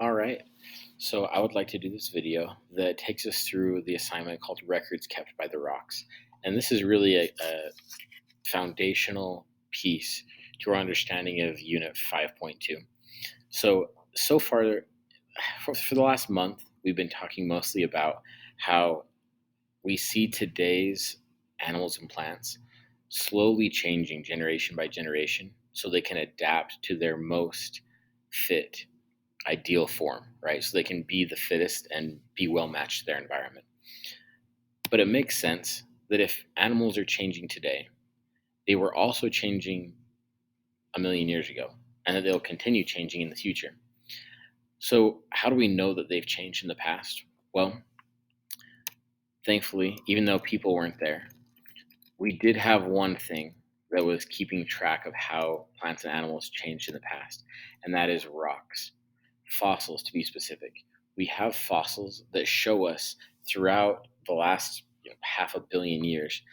All right. So I would like to do this video that takes us through the assignment called Records Kept by the Rocks. And this is really a foundational piece to our understanding of Unit 5.2. So far, for the last month, we've been talking mostly about how we see today's animals and plants slowly changing generation by generation so they can adapt to their most fit ideal form, right? So they can be the fittest and be well matched to their environment. But it makes sense that if animals are changing today, they were also changing a million years ago, and that they'll continue changing in the future. So, how do we know that they've changed in the past? Well, thankfully, even though people weren't there, we did have one thing that was keeping track of how plants and animals changed in the past, and that is rocks. Fossils, to be specific. We have fossils that show us throughout the last half a billion years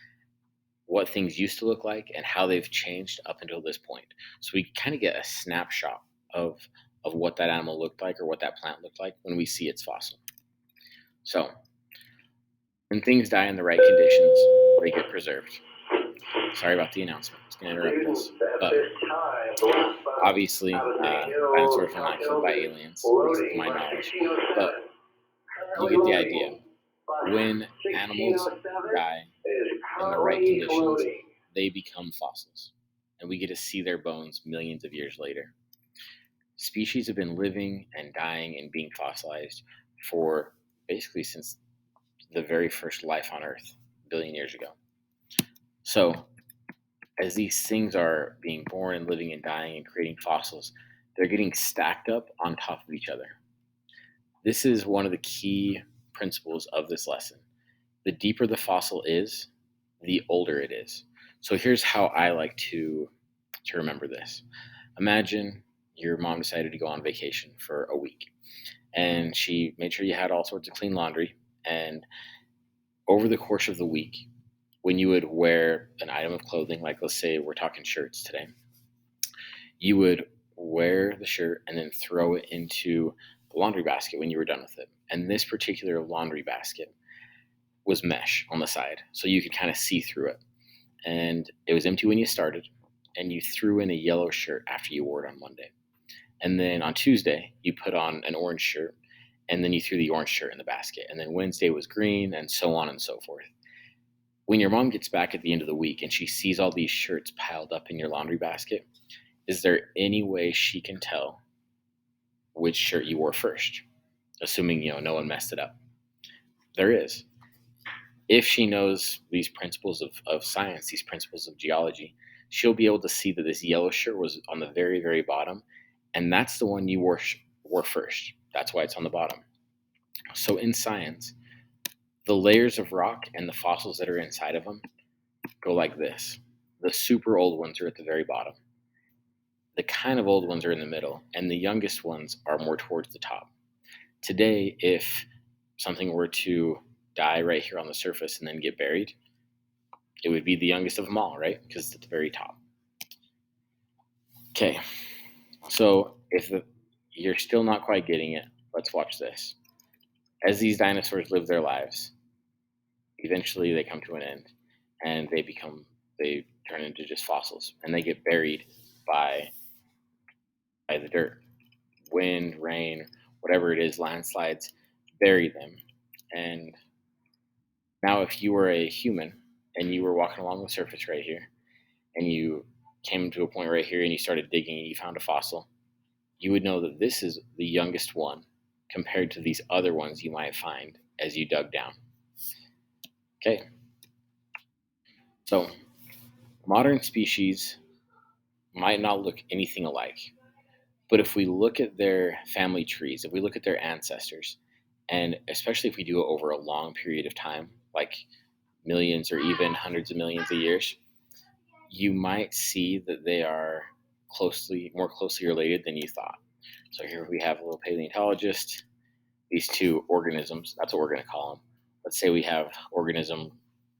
what things used to look like and how they've changed up until this point. So we kind of get a snapshot of what that animal looked like or what that plant looked like when we see its fossil. So when things die in the right conditions, they get preserved. Sorry about the announcement. It's going to interrupt this. But obviously, dinosaurs were not killed by aliens, to my knowledge. But you get the idea. When animals die in the right conditions, they become fossils. And we get to see their bones millions of years later. Species have been living and dying and being fossilized for basically since the very first life on Earth, a billion years ago. So, as these things are being born and living and dying and creating fossils, they're getting stacked up on top of each other. This is one of the key principles of this lesson. The deeper the fossil is, the older it is. So here's how I like to remember this. Imagine your mom decided to go on vacation for a week, and she made sure you had all sorts of clean laundry. And over the course of the week, when you would wear an item of clothing, like let's say we're talking shirts today, you would wear the shirt and then throw it into the laundry basket when you were done with it. And this particular laundry basket was mesh on the side, so you could kind of see through it. And it was empty when you started, and you threw in a yellow shirt after you wore it on Monday. And then on Tuesday, you put on an orange shirt, and then you threw the orange shirt in the basket. And then Wednesday was green, and so on and so forth. When your mom gets back at the end of the week and she sees all these shirts piled up in your laundry basket, is there any way she can tell which shirt you wore first? Assuming, no one messed it up. There is. If she knows these principles of science, these principles of geology, she'll be able to see that this yellow shirt was on the very, very bottom, and that's the one you wore first. That's why it's on the bottom. So in science, the layers of rock and the fossils that are inside of them go like this. The super old ones are at the very bottom. The kind of old ones are in the middle, and the youngest ones are more towards the top. Today, if something were to die right here on the surface and then get buried, it would be the youngest of them all, right? Because it's at the very top. Okay, so if you're still not quite getting it, let's watch this. As these dinosaurs live their lives, eventually they come to an end, and they turn into just fossils, and they get buried by the dirt. Wind, rain, whatever it is, landslides, bury them. And now if you were a human and you were walking along the surface right here, and you came to a point right here and you started digging and you found a fossil, you would know that this is the youngest one compared to these other ones you might find as you dug down. Okay. So modern species might not look anything alike, but if we look at their family trees, if we look at their ancestors, and especially if we do it over a long period of time, like millions or even hundreds of millions of years, you might see that they are more closely related than you thought. So here we have a little paleontologist, these two organisms, that's what we're going to call them. Let's say we have organism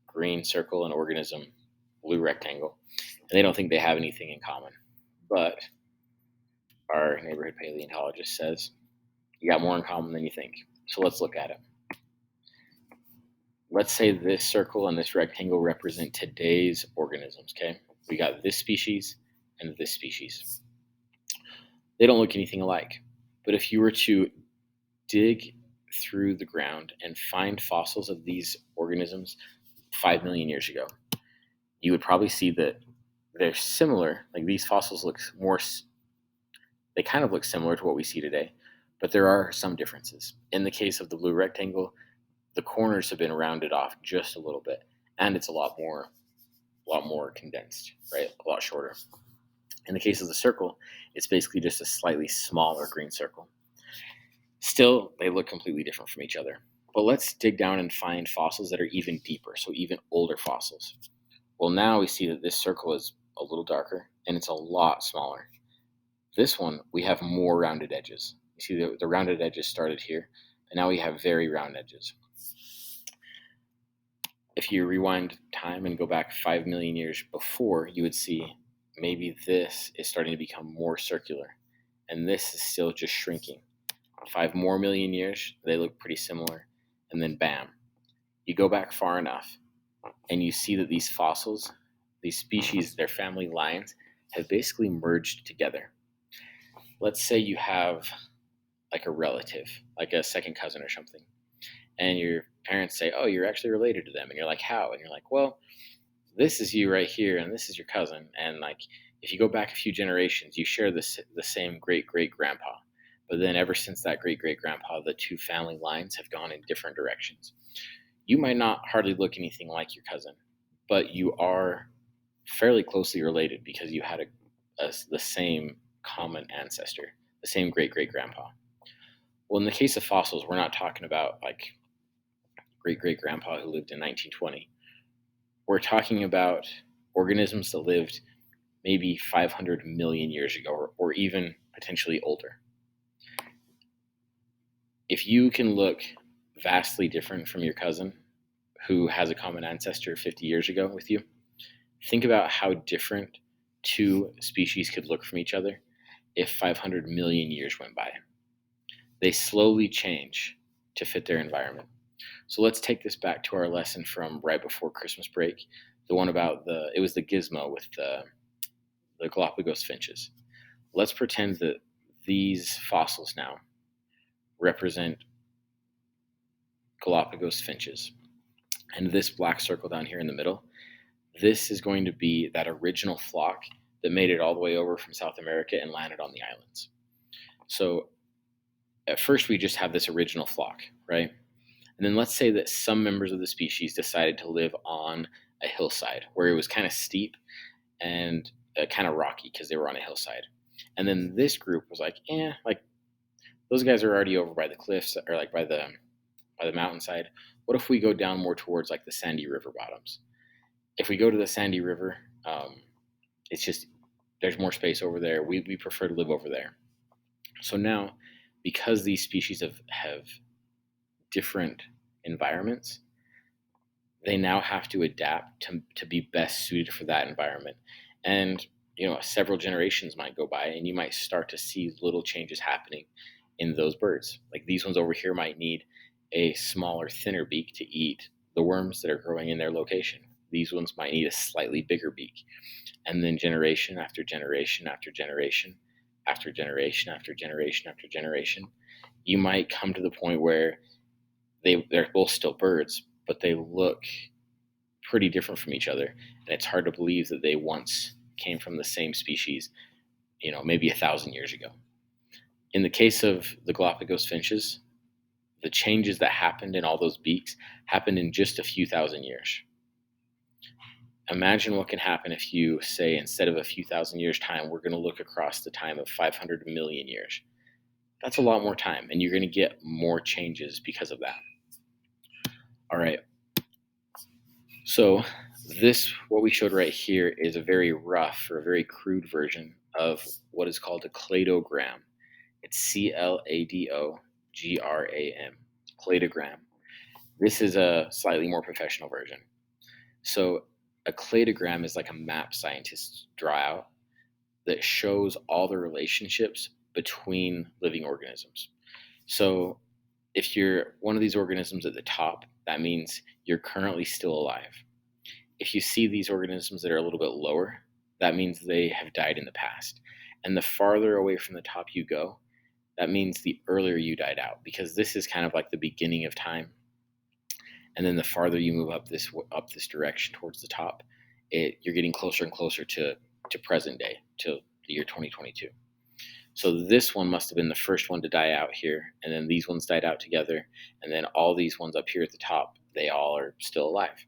green circle and organism blue rectangle, and they don't think they have anything in common. But our neighborhood paleontologist says You got more in common than you think. So let's look at it. Let's say this circle and this rectangle represent today's organisms, okay? We got this species and this species. They don't look anything alike. But if you were to dig through the ground and find fossils of these organisms 5 million years ago, you would probably see that they're similar. Like these fossils look more, they kind of look similar to what we see today, but there are some differences. In the case of the blue rectangle, the corners have been rounded off just a little bit, and it's a lot more condensed, right? A lot shorter. In the case of the circle, it's basically just a slightly smaller green circle. Still, they look completely different from each other. But let's dig down and find fossils that are even deeper, so even older fossils. Well, now we see that this circle is a little darker and it's a lot smaller. This one, we have more rounded edges. You see the rounded edges started here, and now we have very round edges. If you rewind time and go back 5 million years before, you would see maybe this is starting to become more circular, and this is still just shrinking. 5 more million years, they look pretty similar, and then bam. You go back far enough, and you see that these fossils, these species, their family lines, have basically merged together. Let's say you have like a relative, like a second cousin or something, and your parents say, "Oh, you're actually related to them," and you're like, "How?" And you're like, "Well, this is you right here, and this is your cousin, and like if you go back a few generations, you share the same great great grandpa, but then ever since that great great grandpa, the two family lines have gone in different directions. You might not hardly look anything like your cousin, but you are fairly closely related because you had the same common ancestor, the same great great grandpa." Well, in the case of fossils, we're not talking about like great great grandpa who lived in 1920. We're talking about organisms that lived maybe 500 million years ago, or even potentially older. If you can look vastly different from your cousin who has a common ancestor 50 years ago with you, think about how different two species could look from each other if 500 million years went by. They slowly change to fit their environment. So let's take this back to our lesson from right before Christmas break, the one about it was the gizmo with the Galapagos finches. Let's pretend that these fossils now represent Galapagos finches. And this black circle down here in the middle, this is going to be that original flock that made it all the way over from South America and landed on the islands. So at first we just have this original flock, right? And then let's say that some members of the species decided to live on a hillside where it was kind of steep and kind of rocky because they were on a hillside. And then this group was like, like those guys are already over by the cliffs or like by the mountainside. What if we go down more towards like the sandy river bottoms? If we go to the sandy river, it's just there's more space over there. We prefer to live over there. So now, because these species have different environments, they now have to adapt to be best suited for that environment. And several generations might go by, and you might start to see little changes happening in those birds. Like these ones over here might need a smaller, thinner beak to eat the worms that are growing in their location. These ones might need a slightly bigger beak. And then generation after generation after generation after generation after generation after generation, you might come to the point where they're both still birds, but they look pretty different from each other. And it's hard to believe that they once came from the same species, maybe 1,000 years ago. In the case of the Galapagos finches, the changes that happened in all those beaks happened in just a few thousand years. Imagine what can happen if you say, instead of a few thousand years time, we're going to look across the time of 500 million years. That's a lot more time, and you're going to get more changes because of that. All right. So what we showed right here is a very rough or a very crude version of what is called a cladogram. It's CLADOGRAM, cladogram. This is a slightly more professional version. So a cladogram is like a map scientists draw out that shows all the relationships between living organisms. So if you're one of these organisms at the top, that means you're currently still alive. If you see these organisms that are a little bit lower, that means they have died in the past. And the farther away from the top you go, that means the earlier you died out, because this is kind of like the beginning of time. And then the farther you move up this direction towards the top, you're getting closer and closer to present day, to the year 2022. So this one must have been the first one to die out here, and then these ones died out together, and then all these ones up here at the top, they all are still alive.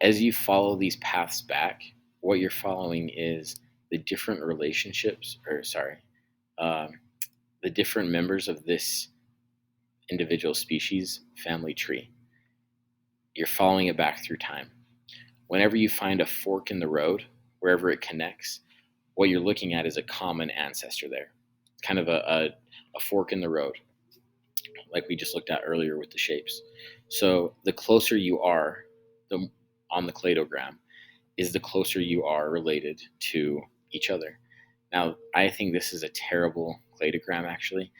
As you follow these paths back, what you're following is the different relationships, or sorry, um, the different members of this individual species family tree. You're following it back through time. Whenever you find a fork in the road, wherever it connects, what you're looking at is a common ancestor there. It's kind of a fork in the road, like we just looked at earlier with the shapes. So the closer you are on the cladogram, is the closer you are related to each other. Now, I think this is a terrible cladogram, actually.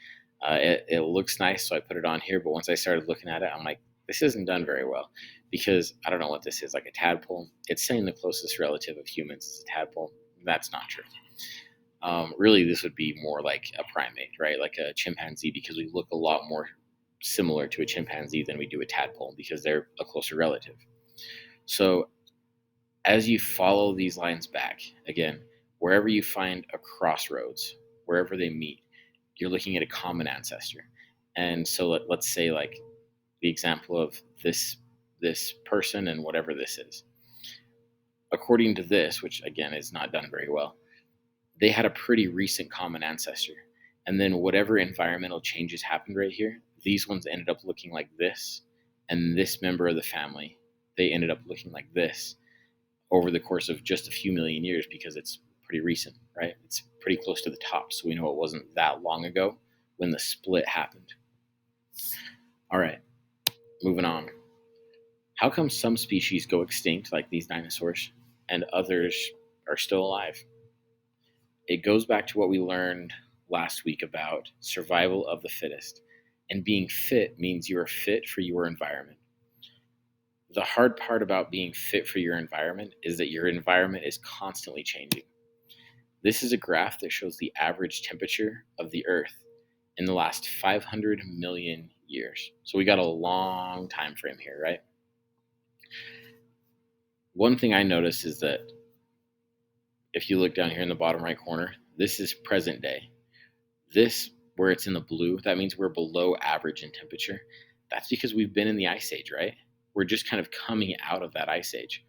It looks nice, so I put it on here, but once I started looking at it, I'm like, this isn't done very well, because I don't know what this is, like a tadpole. It's saying the closest relative of humans is a tadpole. That's not true. Really, this would be more like a primate, right? Like a chimpanzee, because we look a lot more similar to a chimpanzee than we do a tadpole, because they're a closer relative. So as you follow these lines back, again, wherever you find a crossroads, wherever they meet, you're looking at a common ancestor. And so let's say, like, the example of this person and whatever this is. According to this, which again is not done very well, they had a pretty recent common ancestor. And then whatever environmental changes happened right here, these ones ended up looking like this. And this member of the family, they ended up looking like this over the course of just a few million years, because it's pretty recent, right? It's pretty close to the top. So we know it wasn't that long ago when the split happened. All right, moving on. How come some species go extinct, like these dinosaurs, and others are still alive? It goes back to what we learned last week about survival of the fittest. And being fit means you are fit for your environment. The hard part about being fit for your environment is that your environment is constantly changing. This is a graph that shows the average temperature of the Earth in the last 500 million years. So we got a long time frame here, right? One thing I noticed is that if you look down here in the bottom right corner, this is present day. This, where it's in the blue, that means we're below average in temperature. That's because we've been in the ice age, right? We're just kind of coming out of that ice age.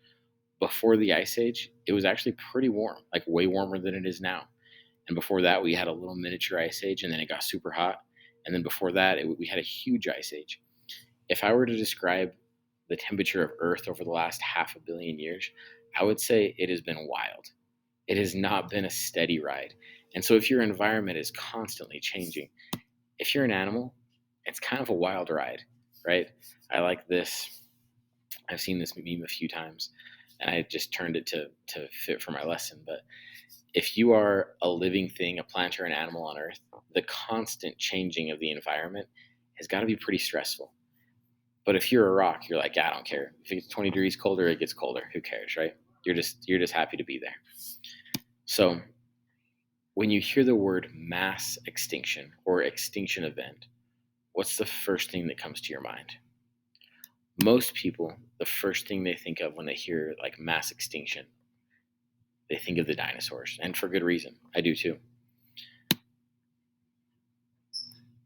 Before the ice age, it was actually pretty warm, like way warmer than it is now. And before that, we had a little miniature ice age, and then it got super hot. And then before that, we had a huge ice age. If I were to describe the temperature of Earth over the last 500 million years, I would say it has been wild. It has not been a steady ride. And so if your environment is constantly changing, if you're an animal, it's kind of a wild ride, right? I like this. I've seen this meme a few times, and I just turned it to fit for my lesson. But if you are a living thing, a plant or an animal on Earth, the constant changing of the environment has got to be pretty stressful. But if you're a rock, you're like, yeah, I don't care. If it gets 20 degrees colder, it gets colder. Who cares, right? You're just happy to be there. So when you hear the word mass extinction or extinction event, what's the first thing that comes to your mind? Most people, the first thing they think of when they hear like mass extinction, they think of the dinosaurs, and for good reason. I do too.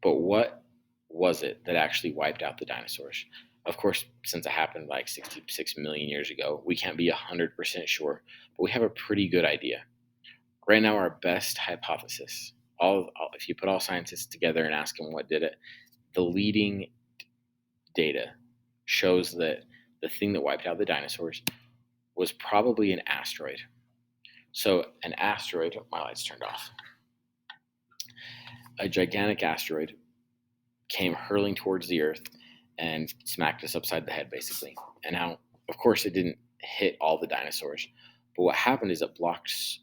But what was it that actually wiped out the dinosaurs? Of course, since it happened like 66 million years ago, we can't be 100% sure, but we have a pretty good idea. Right now, our best hypothesis, if you put all scientists together and ask them what did it, the leading data shows that the thing that wiped out the dinosaurs was probably an asteroid. So an asteroid, my lights turned off. A gigantic asteroid came hurling towards the Earth and smacked us upside the head, basically. And now, of course, it didn't hit all the dinosaurs, but what happened is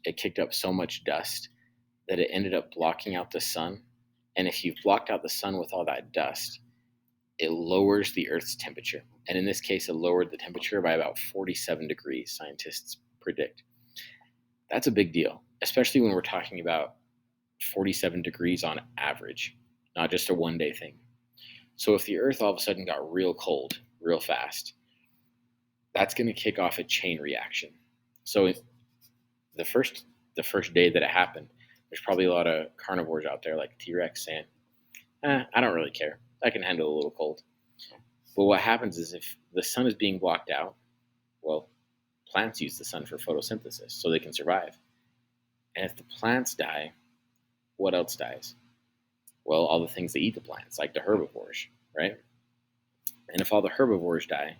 it kicked up so much dust that it ended up blocking out the sun And if you've blocked out the sun with all that dust, it lowers the Earth's temperature. And in this case, it lowered the temperature by about 47 degrees, scientists predict. That's a big deal, especially when we're talking about 47 degrees on average, not just a one-day thing. So if the Earth all of a sudden got real cold real fast, that's going to kick off a chain reaction. So the first day that it happened, there's probably a lot of carnivores out there like T-Rex saying, I don't really care. I can handle a little cold. But what happens is if the sun is being blocked out, well, plants use the sun for photosynthesis so they can survive. And if the plants die, what else dies? Well, all the things that eat the plants, like the herbivores, right? And if all the herbivores die,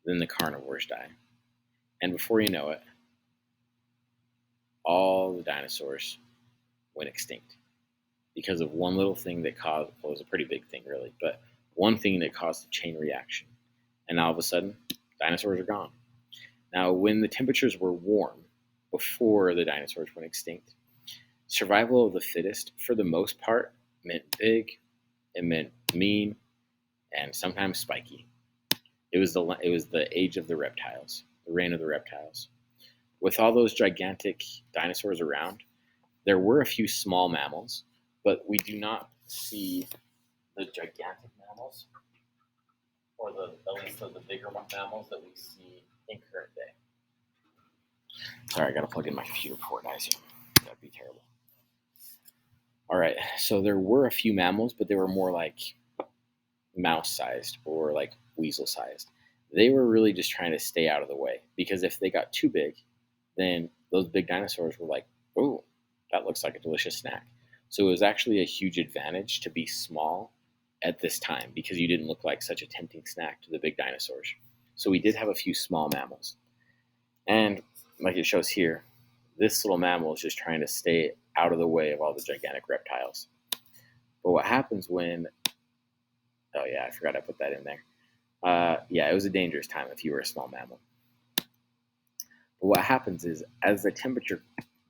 then the carnivores die. And before you know it, all the dinosaurs went extinct because of one little thing that caused, well, it was a pretty big thing really, but one thing that caused a chain reaction. And all of a sudden, dinosaurs are gone. Now, when the temperatures were warm, before the dinosaurs went extinct, survival of the fittest, for the most part, meant big, it meant mean, and sometimes spiky. It was the age of the reptiles, the reign of the reptiles. With all those gigantic dinosaurs around, there were a few small mammals, but we do not see the gigantic mammals, or at least the bigger mammals that we see in current day. Sorry, I gotta plug in my computer before it dies here. That'd be terrible. All right, so there were a few mammals, but they were more like mouse-sized or like weasel-sized. They were really just trying to stay out of the way, because if they got too big, then those big dinosaurs were like, oh, that looks like a delicious snack. So it was actually a huge advantage to be small at this time because you didn't look like such a tempting snack to the big dinosaurs. So we did have a few small mammals. And like it shows here, this little mammal is just trying to stay out of the way of all the gigantic reptiles. But what happens when, oh yeah, I forgot I put that in there. Yeah, it was a dangerous time if you were a small mammal. But what happens is, as the temperature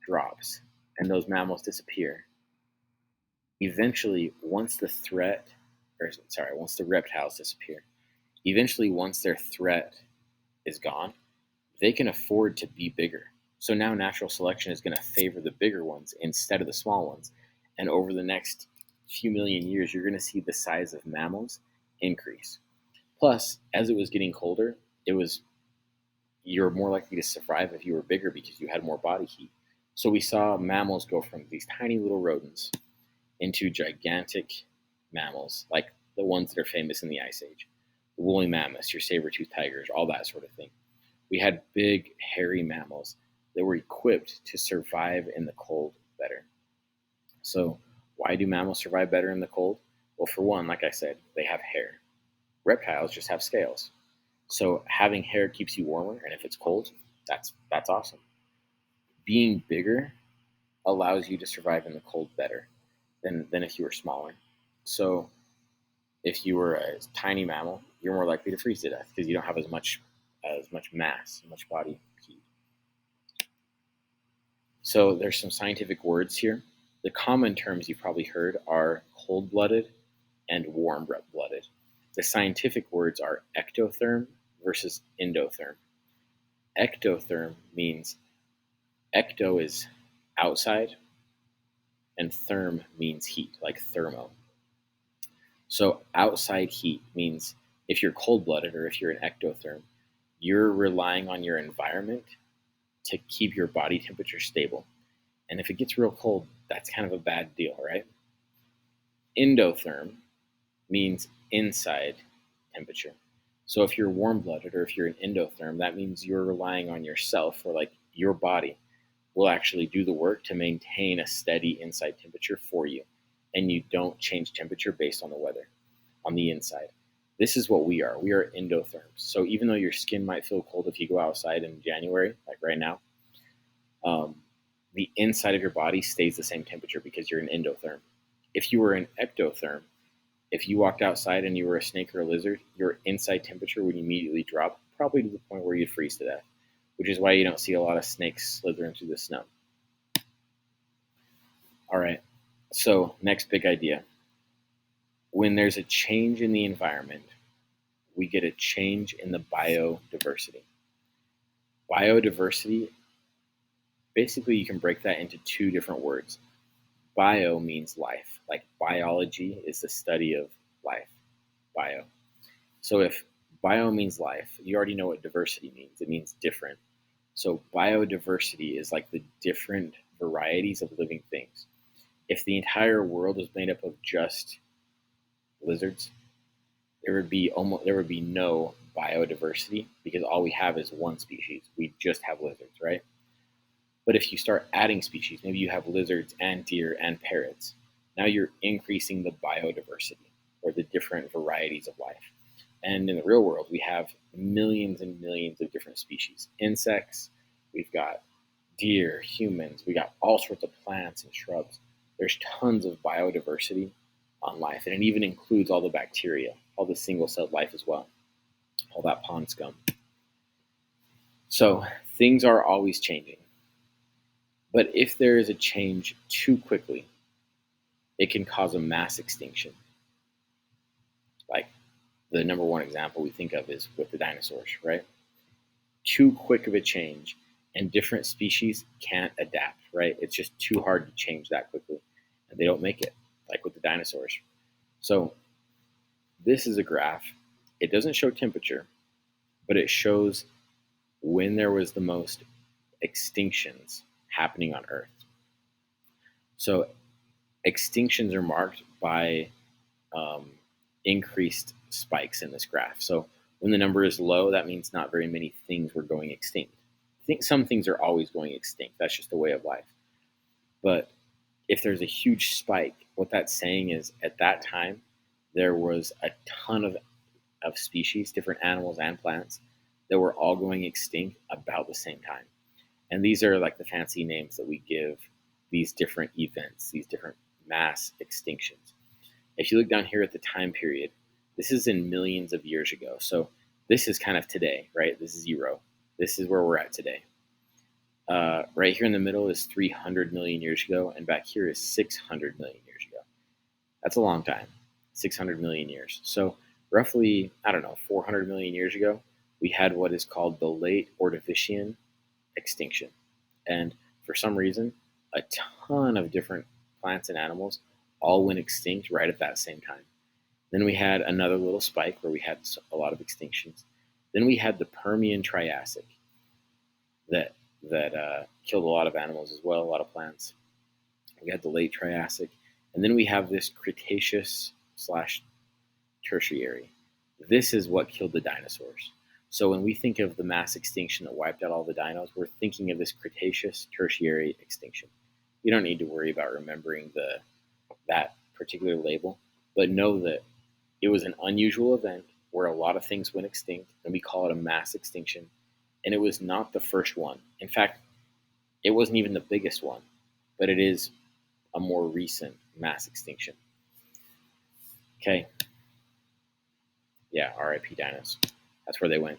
drops and those mammals disappear, eventually, once the reptiles disappear, eventually, once their threat is gone, they can afford to be bigger. So now natural selection is going to favor the bigger ones instead of the small ones. And over the next few million years, you're going to see the size of mammals increase. Plus, as it was getting colder, you're more likely to survive if you were bigger because you had more body heat. So we saw mammals go from these tiny little rodents into gigantic mammals, like the ones that are famous in the Ice Age. The woolly mammoths, your saber-toothed tigers, all that sort of thing. We had big, hairy mammals that were equipped to survive in the cold better. So why do mammals survive better in the cold? Well, for one, like I said, they have hair. Reptiles just have scales. So having hair keeps you warmer, and if it's cold, that's awesome. Being bigger allows you to survive in the cold better than if you were smaller. So if you were a tiny mammal, you're more likely to freeze to death because you don't have as much mass, as much body heat. So there's some scientific words here. The common terms you've probably heard are cold-blooded and warm-blooded. The scientific words are ectotherm versus endotherm. Ectotherm means ecto is outside, and therm means heat, like thermo. So outside heat means if you're cold-blooded or if you're an ectotherm, you're relying on your environment to keep your body temperature stable. And if it gets real cold, that's kind of a bad deal, right? Endotherm means inside temperature. So if you're warm-blooded or if you're an endotherm, that means you're relying on yourself, or like your body will actually do the work to maintain a steady inside temperature for you. And you don't change temperature based on the weather on the inside. This is what we are. We are endotherms. So even though your skin might feel cold if you go outside in January, like right now, the inside of your body stays the same temperature because you're an endotherm. If you were an ectotherm, if you walked outside and you were a snake or a lizard, your inside temperature would immediately drop, probably to the point where you'd freeze to death, which is why you don't see a lot of snakes slithering through the snow. All right, So, next big idea. When there's a change in the environment, we get a change in the biodiversity. Biodiversity, basically, you can break that into two different words. Bio means life, like biology is the study of life, bio. So, if bio means life, you already know what diversity means. It means different. So, biodiversity is like the different varieties of living things. If the entire world was made up of just lizards, there would be no biodiversity because all we have is one species. We just have lizards, right? But if you start adding species, maybe you have lizards and deer and parrots. Now you're increasing the biodiversity or the different varieties of life. And in the real world, we have millions and millions of different species. Insects, we've got deer, humans, we got all sorts of plants and shrubs. There's tons of biodiversity on life, and it even includes all the bacteria, all the single celled life as well, all that pond scum. So things are always changing. But if there is a change too quickly, it can cause a mass extinction. Like the number one example we think of is with the dinosaurs, right? Too quick of a change, and different species can't adapt, right? It's just too hard to change that quickly, and they don't make it, like with the dinosaurs. So this is a graph. It doesn't show temperature, but it shows when there was the most extinctions happening on Earth. So extinctions are marked by um, increased spikes in this graph. So when the number is low, that means not very many things were going extinct. I think some things are always going extinct. That's just the way of life. But if there's a huge spike, what that's saying is at that time, there was a ton of species, different animals and plants, that were all going extinct about the same time. And these are like the fancy names that we give these different events, these different mass extinctions. If you look down here at the time period, this is in millions of years ago. So this is kind of today, right? This is zero. This is where we're at today. Right here in the middle is 300 million years ago, and back here is 600 million years ago. That's a long time, 600 million years. So roughly, I don't know, 400 million years ago, we had what is called the late Ordovician extinction. And for some reason, a ton of different plants and animals all went extinct right at that same time. Then we had another little spike where we had a lot of extinctions. Then we had the Permian Triassic that killed a lot of animals as well, a lot of plants. We had the late Triassic, and then we have this Cretaceous slash Tertiary. This is what killed the dinosaurs. So when we think of the mass extinction that wiped out all the dinos, we're thinking of this Cretaceous Tertiary extinction. You don't need to worry about remembering that particular label, but know that it was an unusual event where a lot of things went extinct, and we call it a mass extinction. And it was not the first one. In fact, it wasn't even the biggest one, but it is a more recent mass extinction. Okay, yeah, RIP dinos. That's where they went.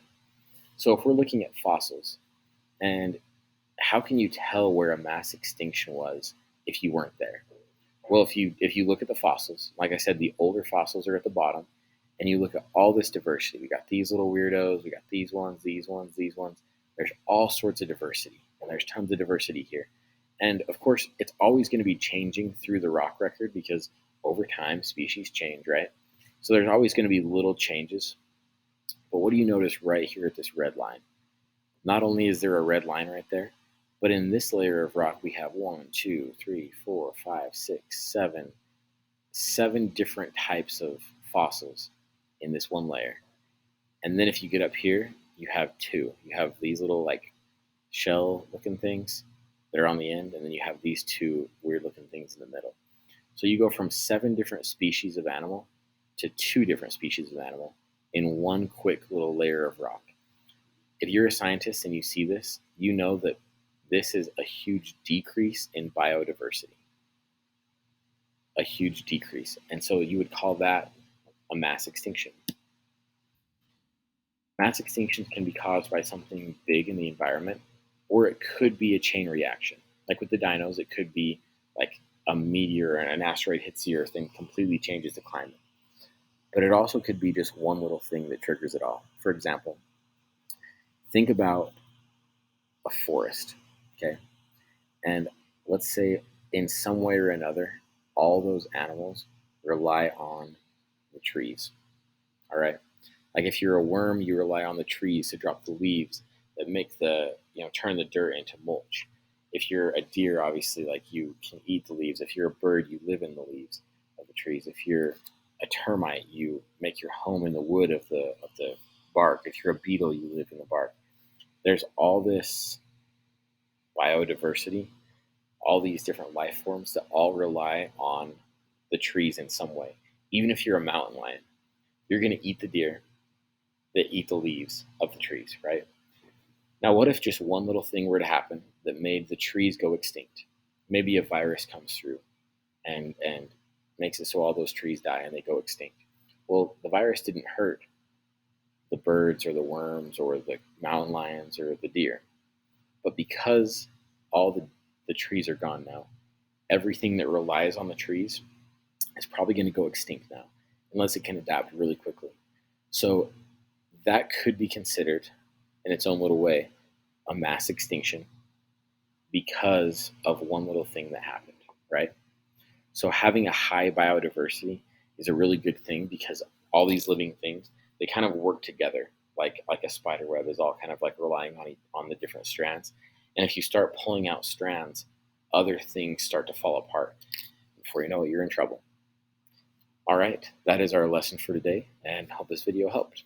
So if we're looking at fossils, and how can you tell where a mass extinction was if you weren't there? Well, if you look at the fossils, like I said, the older fossils are at the bottom, and you look at all this diversity. We got these little weirdos, we got these ones, these ones, these ones. There's all sorts of diversity, and there's tons of diversity here. And of course, it's always going to be changing through the rock record because over time species change, right? So there's always going to be little changes. But what do you notice right here at this red line? Not only is there a red line right there, but in this layer of rock, we have 1, 2, 3, 4, 5, 6, 7 different types of fossils in this one layer. And then if you get up here, you have two. You have these little like shell looking things that are on the end, and then you have these two weird looking things in the middle. So you go from 7 different species of animal to 2 different species of animal in one quick little layer of rock. If you're a scientist and you see this, you know that this is a huge decrease in biodiversity. A huge decrease. And so you would call that a mass extinction. Mass extinctions can be caused by something big in the environment, or it could be a chain reaction. Like with the dinos, it could be like a meteor and an asteroid hits the Earth and completely changes the climate. But it also could be just one little thing that triggers it all. For example, think about a forest, okay? And let's say in some way or another, all those animals rely on the trees, all right? Like if you're a worm, you rely on the trees to drop the leaves that make turn the dirt into mulch. If you're a deer, obviously, like you can eat the leaves. If you're a bird, you live in the leaves of the trees. If you're a termite, you make your home in the wood of the bark. If you're a beetle, you live in the bark. There's all this biodiversity, all these different life forms that all rely on the trees in some way. Even if you're a mountain lion, you're going to eat the deer that eat the leaves of the trees, right? Now, what if just one little thing were to happen that made the trees go extinct? Maybe a virus comes through and makes it so all those trees die and they go extinct. Well, the virus didn't hurt the birds or the worms or the mountain lions or the deer, but because all the trees are gone now, everything that relies on the trees is probably going to go extinct now, unless it can adapt really quickly. So that could be considered, in its own little way, a mass extinction because of one little thing that happened, right? So having a high biodiversity is a really good thing because all these living things, they kind of work together like a spider web is all kind of like relying on the different strands. And if you start pulling out strands, other things start to fall apart. Before you know it, you're in trouble. All right, that is our lesson for today, and hope this video helped.